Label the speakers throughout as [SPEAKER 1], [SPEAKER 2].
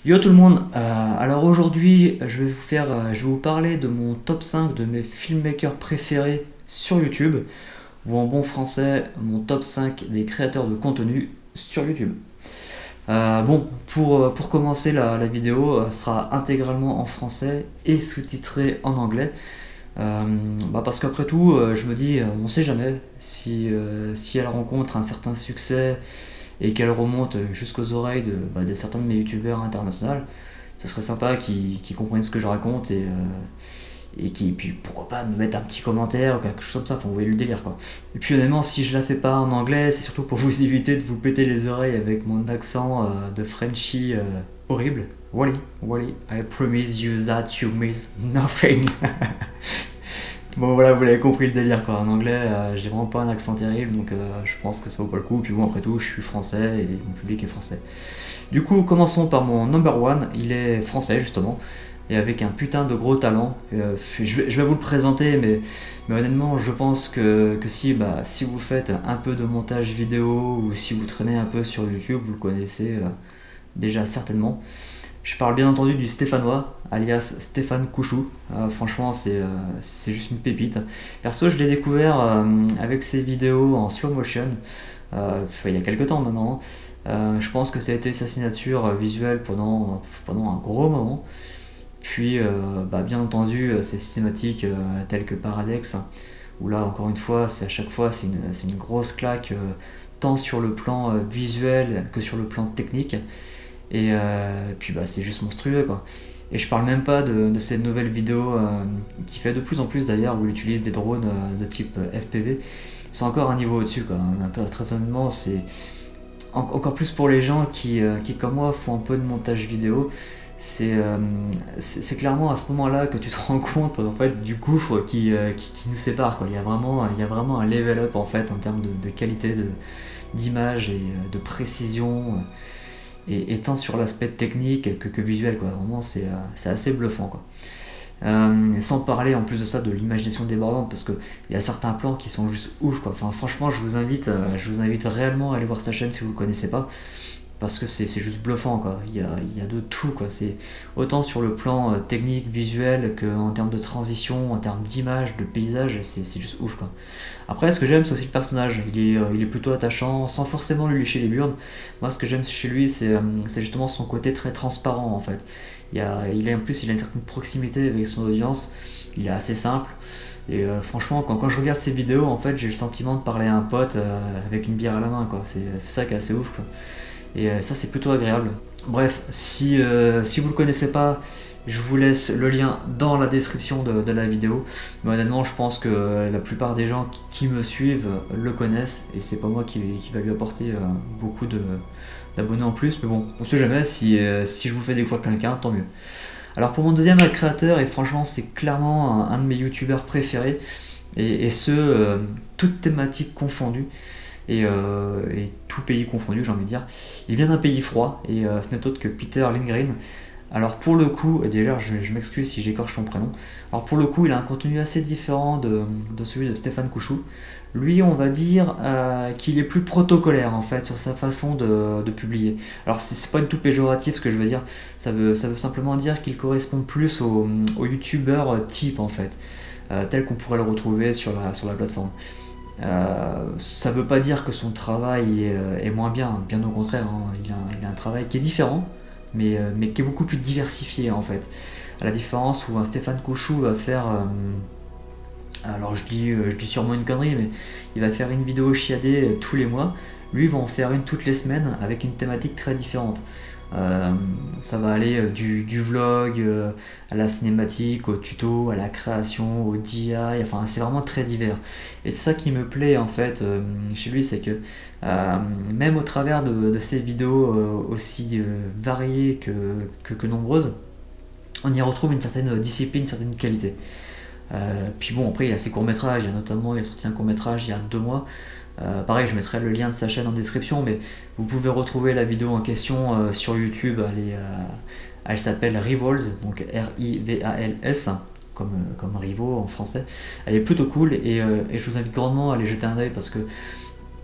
[SPEAKER 1] Yo tout le monde, alors aujourd'hui je vais vous parler de mon top 5 de mes filmmakers préférés sur YouTube, ou en bon français, mon top 5 des créateurs de contenu sur YouTube. Pour commencer la vidéo, sera intégralement en français et sous-titrée en anglais. Parce qu'après tout, je me dis, on sait jamais si elle rencontre un certain succès et qu'elle remonte jusqu'aux oreilles de certains de mes youtubeurs internationaux. Ce serait sympa qu'ils comprennent ce que je raconte et puis pourquoi pas me mettre un petit commentaire ou quelque chose comme ça, enfin vous voyez le délire quoi. Et puis honnêtement, si je la fais pas en anglais, c'est surtout pour vous éviter de vous péter les oreilles avec mon accent de Frenchie horrible. Wally, Wally, I promise you that you miss nothing. Bon voilà, vous l'avez compris le délire quoi. En anglais, j'ai vraiment pas un accent terrible, donc je pense que ça vaut pas le coup. Puis bon, après tout, je suis français et mon public est français. Du coup, commençons par mon number one. Il est français justement et avec un putain de gros talent. Je vais vous le présenter, mais honnêtement, je pense que si vous faites un peu de montage vidéo ou si vous traînez un peu sur YouTube, vous le connaissez déjà certainement. Je parle bien entendu du Stéphanois, alias Stéphane Couchou. Franchement, c'est juste une pépite. Perso, je l'ai découvert avec ses vidéos en slow motion, il y a quelques temps maintenant. Je pense que ça a été sa signature visuelle pendant un gros moment. Puis, bien entendu, ces cinématiques telles que Paradex, où là, encore une fois, à chaque fois, c'est une grosse claque, tant sur le plan visuel que sur le plan technique. Et puis c'est juste monstrueux quoi. Et je parle même pas de ces nouvelles vidéos qui fait de plus en plus d'ailleurs où il utilise des drones de type FPV. C'est encore un niveau au-dessus quoi. Très honnêtement, c'est encore plus pour les gens qui comme moi font un peu de montage vidéo. C'est clairement à ce moment-là que tu te rends compte en fait du gouffre qui nous sépare quoi. Il y a vraiment un level up en fait en termes de qualité d'image et de précision. Et tant sur l'aspect technique que visuel quoi. Vraiment c'est assez bluffant quoi. Sans parler en plus de ça de l'imagination débordante parce que il y a certains plans qui sont juste ouf quoi. Enfin franchement je vous invite réellement à aller voir sa chaîne si vous ne le connaissez pas parce que c'est juste bluffant quoi. Il y a de tout quoi. C'est autant sur le plan technique, visuel qu'en termes de transition, en termes d'image, de paysage, c'est juste ouf quoi. Après ce que j'aime c'est aussi le personnage, il est plutôt attachant sans forcément lui lécher les burnes. Moi ce que j'aime chez lui c'est justement son côté très transparent en fait. En plus il a une certaine proximité avec son audience, il est assez simple. Et franchement, quand je regarde ses vidéos, en fait, j'ai le sentiment de parler à un pote avec une bière à la main, quoi. C'est ça qui est assez ouf, quoi. Et ça c'est plutôt agréable. Bref, si vous le connaissez pas, je vous laisse le lien dans la description de la vidéo. Mais honnêtement, je pense que la plupart des gens qui me suivent le connaissent et c'est pas moi qui va lui apporter beaucoup d'abonnés en plus. Mais bon, on sait jamais, si je vous fais découvrir quelqu'un, tant mieux. Alors pour mon deuxième créateur, et franchement c'est clairement un de mes youtubeurs préférés, et ce, toutes thématiques confondues, et tout pays confondu, j'ai envie de dire. Il vient d'un pays froid, et ce n'est autre que Peter Lindgren. Alors pour le coup, et déjà je m'excuse si j'écorche son prénom, alors pour le coup il a un contenu assez différent de celui de Stéphane Couchou. Lui on va dire qu'il est plus protocolaire en fait sur sa façon de publier. Alors c'est pas du tout péjoratif ce que je veux dire, ça veut simplement dire qu'il correspond plus au youtubeur type en fait, tel qu'on pourrait le retrouver sur la plateforme. Ça veut pas dire que son travail est moins bien au contraire, hein. Il a un travail qui est différent, mais qui est beaucoup plus diversifié en fait. À la différence où un Stéphane Couchou va faire, alors je dis sûrement une connerie, mais il va faire une vidéo chiadée tous les mois, lui il va en faire une toutes les semaines avec une thématique très différente. Ça va aller du vlog à la cinématique, au tuto, à la création, au DIY, enfin c'est vraiment très divers. Et c'est ça qui me plaît en fait chez lui, c'est que même au travers de ces vidéos aussi variées que nombreuses, on y retrouve une certaine discipline, une certaine qualité. Puis bon, après il a ses courts-métrages, il a sorti un court-métrage il y a 2 mois. Pareil, je mettrai le lien de sa chaîne en description, mais vous pouvez retrouver la vidéo en question sur YouTube. Elle s'appelle Rivals, donc R-I-V-A-L-S, comme Rivaux en français. Elle est plutôt cool et je vous invite grandement à aller jeter un oeil parce que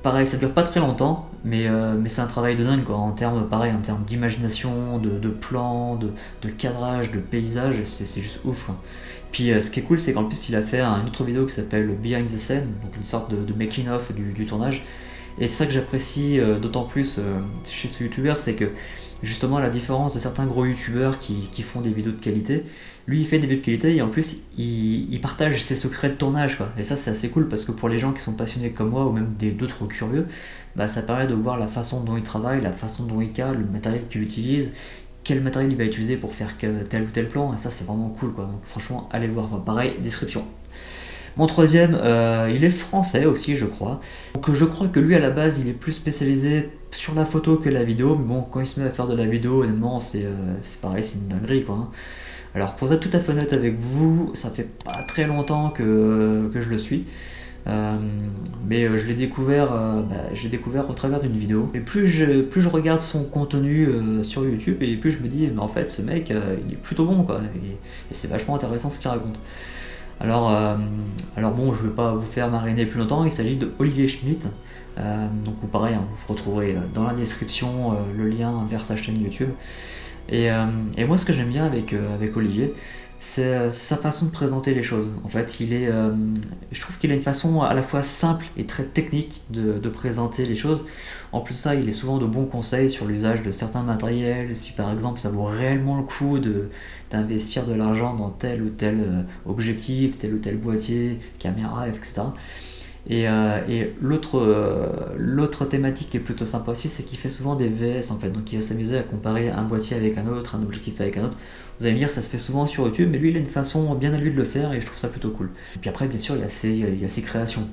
[SPEAKER 1] pareil, ça dure pas très longtemps, mais c'est un travail de dingue quoi, en termes pareil, en termes d'imagination, de plans, de cadrage, de paysage, c'est juste ouf quoi. Puis ce qui est cool, c'est qu'en plus il a fait une autre vidéo qui s'appelle Behind the Scene, donc une sorte de making of du tournage. Et c'est ça que j'apprécie d'autant plus chez ce youtubeur, c'est que justement à la différence de certains gros youtubeurs qui font des vidéos de qualité, lui il fait des vidéos de qualité et en plus il partage ses secrets de tournage quoi. Et ça c'est assez cool parce que pour les gens qui sont passionnés comme moi ou même d'autres curieux, bah, ça permet de voir la façon dont il travaille, la façon dont il cale, le matériel qu'il utilise, quel matériel il va utiliser pour faire tel ou tel plan, et ça c'est vraiment cool quoi. Donc franchement allez le voir, enfin, pareil, description. Mon troisième, il est français aussi, je crois. Donc je crois que lui, à la base, il est plus spécialisé sur la photo que la vidéo. Mais bon, quand il se met à faire de la vidéo, honnêtement, c'est pareil, c'est une dinguerie, quoi. Alors pour être tout à fait honnête avec vous, ça fait pas très longtemps que je le suis. Mais je l'ai découvert au travers d'une vidéo. Et plus je regarde son contenu sur YouTube, et plus je me dis, mais en fait, ce mec, il est plutôt bon, quoi. Et c'est vachement intéressant ce qu'il raconte. Alors bon, je ne vais pas vous faire mariner plus longtemps, il s'agit de Olivier Schmitt. Donc pareil, hein, vous retrouverez dans la description le lien vers sa chaîne YouTube. Et moi ce que j'aime bien avec Olivier, c'est sa façon de présenter les choses. En fait, je trouve qu'il a une façon à la fois simple et très technique de présenter les choses. En plus de ça, il est souvent de bons conseils sur l'usage de certains matériels, si par exemple ça vaut réellement le coup d'investir de l'argent dans tel ou tel objectif, tel ou tel boîtier, caméra, etc. Et l'autre thématique qui est plutôt sympa aussi, c'est qu'il fait souvent des VS en fait, donc il va s'amuser à comparer un boîtier avec un autre, un objectif avec un autre. Vous allez me dire, ça se fait souvent sur YouTube, mais lui il a une façon bien à lui de le faire et je trouve ça plutôt cool. Et puis après, bien sûr, il y a ses créations.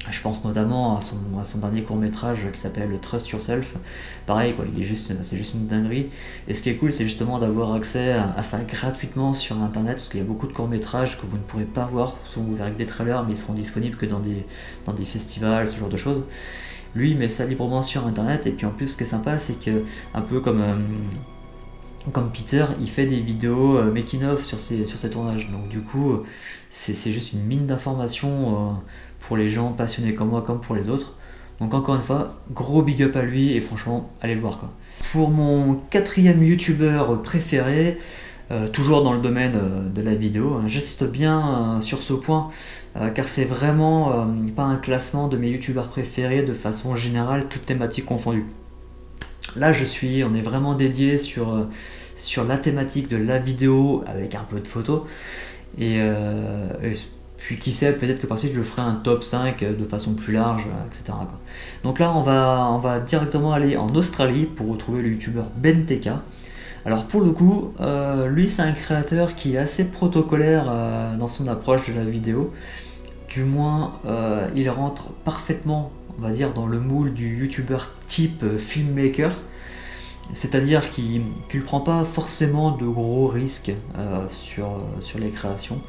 [SPEAKER 1] Je pense notamment à son dernier court-métrage qui s'appelle Trust Yourself. Pareil, quoi, c'est juste une dinguerie. Et ce qui est cool, c'est justement d'avoir accès à ça gratuitement sur internet, parce qu'il y a beaucoup de courts-métrages que vous ne pourrez pas voir. Souvent, vous verrez que des trailers, mais ils seront disponibles que dans des festivals, ce genre de choses. Lui, il met ça librement sur internet. Et puis en plus, ce qui est sympa, c'est que, un peu comme Peter, il fait des vidéos making-of sur ses tournages. Donc du coup, c'est juste une mine d'informations pour les gens passionnés comme moi, comme pour les autres. Donc encore une fois, gros big up à lui et franchement, allez le voir quoi. Pour mon quatrième youtubeur préféré, toujours dans le domaine de la vidéo, hein, j'insiste bien sur ce point, car c'est vraiment pas un classement de mes youtubeurs préférés de façon générale, toutes thématiques confondues. Là on est vraiment dédié sur la thématique de la vidéo avec un peu de photos. Et puis qui sait, peut-être que par la suite je ferai un top 5 de façon plus large, etc. quoi. Donc là on va directement aller en Australie pour retrouver le youtubeur BenTK. Alors pour le coup, lui c'est un créateur qui est assez protocolaire dans son approche de la vidéo. Du moins, il rentre parfaitement, on va dire, dans le moule du youtubeur type filmmaker. C'est-à-dire qu'il ne prend pas forcément de gros risques sur les créations.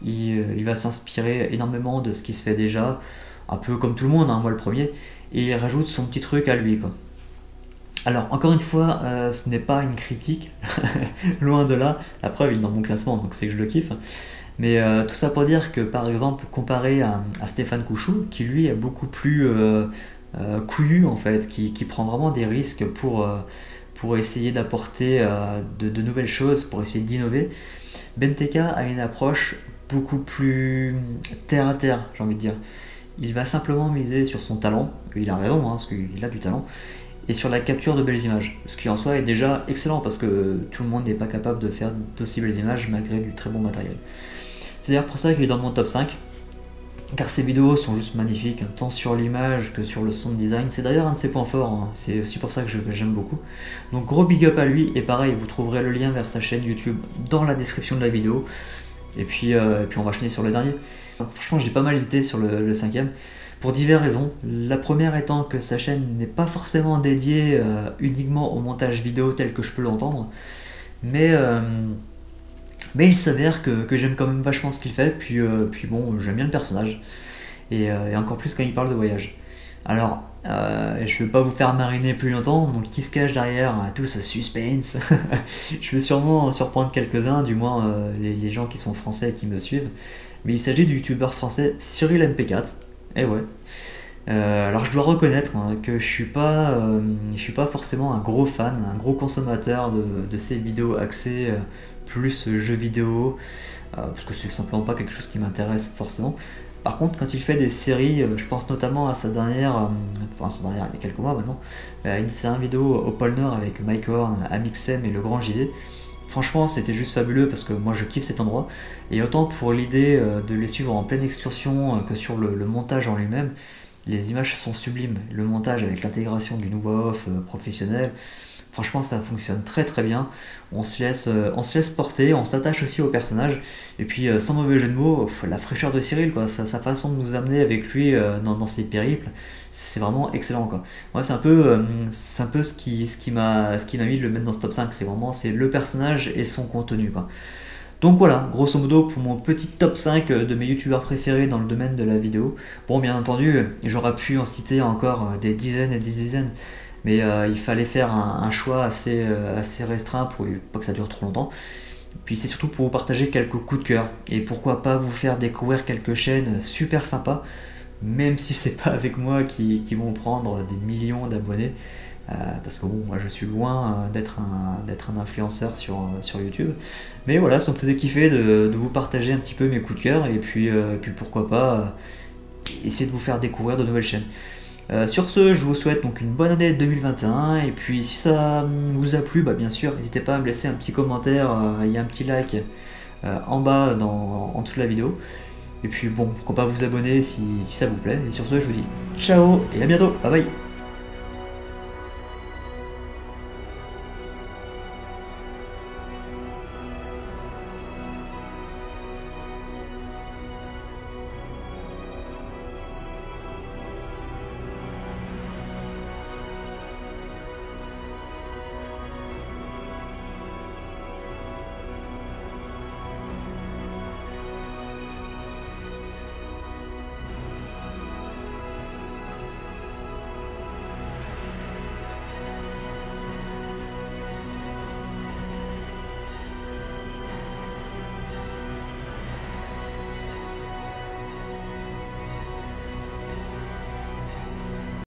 [SPEAKER 1] Il va s'inspirer énormément de ce qui se fait déjà, un peu comme tout le monde, hein, moi le premier, et il rajoute son petit truc à lui, quoi. Alors, encore une fois, ce n'est pas une critique, loin de là. La preuve, il est dans mon classement, donc c'est que je le kiffe. Mais tout ça pour dire que, par exemple, comparé à Stéphane Couchou, qui lui est beaucoup plus couillu, en fait, qui prend vraiment des risques pour essayer d'apporter de nouvelles choses, pour essayer d'innover, BenTK a une approche beaucoup plus terre à terre, j'ai envie de dire. Il va simplement miser sur son talent, et il a raison, hein, parce qu'il a du talent, et sur la capture de belles images, ce qui en soi est déjà excellent parce que tout le monde n'est pas capable de faire d'aussi belles images malgré du très bon matériel. C'est d'ailleurs pour ça qu'il est dans mon top 5, car ses vidéos sont juste magnifiques, tant sur l'image que sur le sound design. C'est d'ailleurs un de ses points forts, hein. C'est aussi pour ça que j'aime beaucoup. Donc gros big up à lui, et pareil, vous trouverez le lien vers sa chaîne YouTube dans la description de la vidéo. Et puis on va enchaîner sur le dernier. Franchement, j'ai pas mal hésité sur le cinquième, pour diverses raisons. La première étant que sa chaîne n'est pas forcément dédiée uniquement au montage vidéo tel que je peux l'entendre, mais il s'avère que j'aime quand même vachement ce qu'il fait, puis bon, j'aime bien le personnage, et encore plus quand il parle de voyage. Alors, je vais pas vous faire mariner plus longtemps, donc qui se cache derrière tout ce suspense? Je vais sûrement en surprendre quelques-uns, du moins les gens qui sont français et qui me suivent, mais il s'agit du youtubeur français Cyril MP4, et ouais. Alors je dois reconnaître que je suis pas forcément un gros fan, un gros consommateur de ces vidéos axées plus jeux vidéo, parce que c'est simplement pas quelque chose qui m'intéresse forcément. Par contre, quand il fait des séries, je pense notamment à sa dernière, enfin sa dernière il y a quelques mois maintenant, une série vidéo au pôle Nord avec Mike Horn, Amixem et Le Grand JD. Franchement, c'était juste fabuleux parce que moi je kiffe cet endroit. Et autant pour l'idée de les suivre en pleine excursion que sur le montage en lui-même, les images sont sublimes. Le montage avec l'intégration d'une voix off professionnelle, franchement ça fonctionne très très bien. On se laisse porter, on s'attache aussi au personnage. Et puis sans mauvais jeu de mots, la fraîcheur de Cyril, quoi, sa façon de nous amener avec lui dans ses périples, c'est vraiment excellent, quoi. Moi c'est un peu ce qui m'a mis de le mettre dans ce top 5. C'est le personnage et son contenu, quoi. Donc voilà, grosso modo pour mon petit top 5 de mes youtubeurs préférés dans le domaine de la vidéo. Bon, bien entendu, j'aurais pu en citer encore des dizaines et des dizaines, mais il fallait faire un choix assez restreint pour pas que ça dure trop longtemps. Puis c'est surtout pour vous partager quelques coups de cœur et pourquoi pas vous faire découvrir quelques chaînes super sympas, même si c'est pas avec moi qui vont prendre des millions d'abonnés. Parce que bon, moi je suis loin d'être un influenceur sur YouTube. Mais voilà, ça me faisait kiffer de vous partager un petit peu mes coups de cœur et puis pourquoi pas essayer de vous faire découvrir de nouvelles chaînes. Sur ce, je vous souhaite donc une bonne année 2021 et puis si ça vous a plu, bah bien sûr, n'hésitez pas à me laisser un petit commentaire, il y a un petit like en bas en dessous de la vidéo. Et puis bon, pourquoi pas vous abonner si ça vous plaît. Et sur ce, je vous dis ciao et à bientôt, bye bye.